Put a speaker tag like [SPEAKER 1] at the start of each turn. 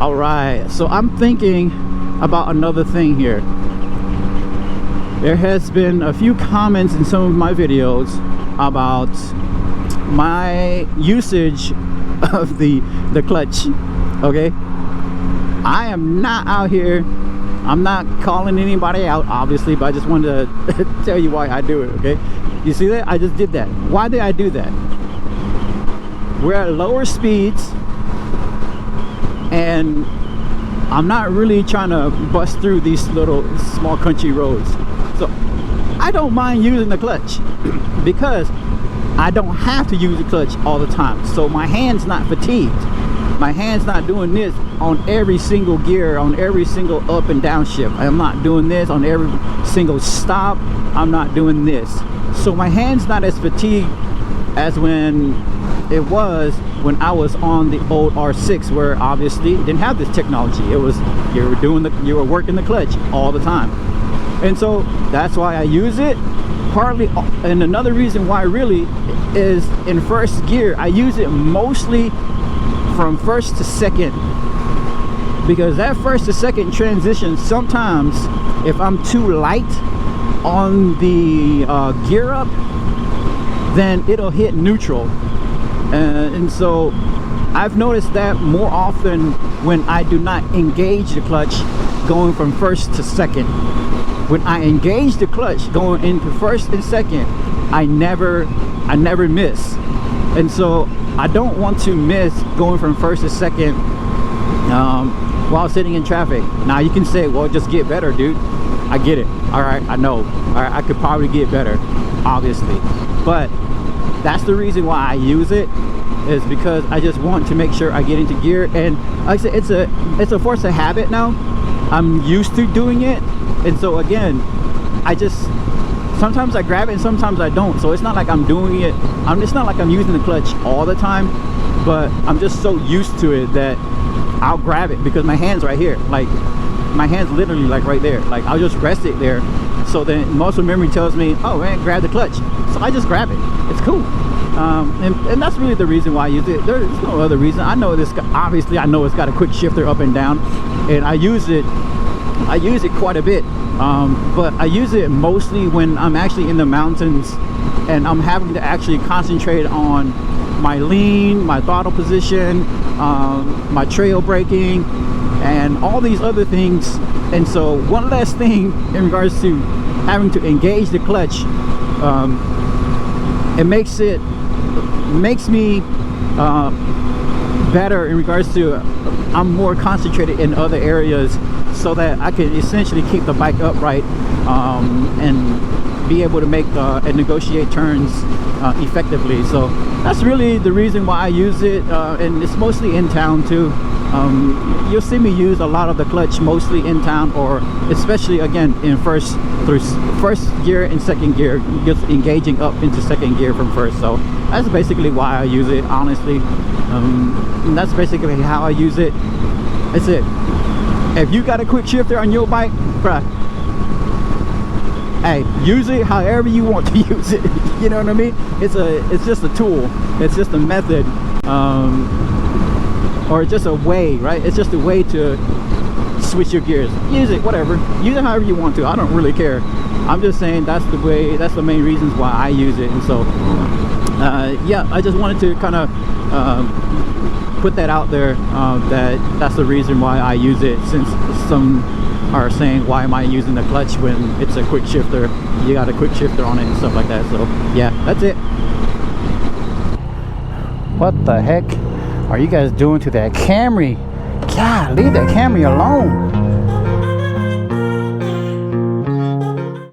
[SPEAKER 1] All right, so I'm thinking about another thing here. There has been a few comments in some of my videos about my usage of the clutch. Okay, I am not out here, I'm not calling anybody out, obviously, but I just wanted to tell you why I do it. Okay, you see that? I just did that. Why did I do that? We're at lower speeds, and I'm not really trying to bust through these little small country roads, so I don't mind using the clutch because I don't have to use the clutch all the time. So my hand's not fatigued. My hand's not doing this on every single gear, on every single up and down shift. I'm not doing this on every single stop. I'm not doing this. So my hand's not as fatigued as when it was when I was on the old R6, where obviously it didn't have this technology. It was, you were working the clutch all the time. And so that's why I use it. Partly, and another reason why really is in first gear, I use it mostly from first to second, because that first to second transition, sometimes if I'm too light on the gear up, then it'll hit neutral. And so I've noticed that more often when I do not engage the clutch going from first to second. When I engage the clutch going into first and second, I never miss. And so I don't want to miss going from first to second while sitting in traffic. Now you can say, well, just get better, dude. I get it. All right, I know. All right, I could probably get better, obviously. But that's the reason why I use it, is because I just want to make sure I get into gear. And like I said, it's a force of habit now. I'm used to doing it. And so again, sometimes I grab it and sometimes I don't. So it's not like I'm doing it, it's not like I'm using the clutch all the time, but I'm just so used to it that I'll grab it because my hand's right here. Like my hand's literally like right there. Like I'll just rest it there. So then muscle memory tells me, oh man, grab the clutch. So I just grab it. It's cool. And that's really the reason why I use it. There's no other reason. I know this, obviously I know it's got a quick shifter up and down, and I use it quite a bit, but I use it mostly when I'm actually in the mountains and I'm having to actually concentrate on my lean, my throttle position, my trail braking, and all these other things. And so one last thing in regards to having to engage the clutch, it makes me better in regards to I'm more concentrated in other areas, so that I can essentially keep the bike upright and be able to make and negotiate turns effectively. So that's really the reason why I use it, and it's mostly in town too. You'll see me use a lot of the clutch mostly in town, or especially again in first gear and second gear, just engaging up into second gear from first. So that's basically why I use it, honestly. And that's basically how I use it. That's it. If you got a quick shifter on your bike, bruh, hey, use it however you want to use it. You know what I mean? It's just a tool. It's just a method, or just a way, right? It's just a way to switch your gears. Use it, whatever. Use it however you want to. I don't really care. I'm just saying that's the way. That's the main reasons why I use it. And so, yeah, I just wanted to kind of put that out there, that's the reason why I use it, since some are saying, why am I using the clutch when it's a quick shifter? You got a quick shifter on it and stuff like that. So yeah, that's it. What the heck are you guys doing to that Camry? God, leave that Camry alone.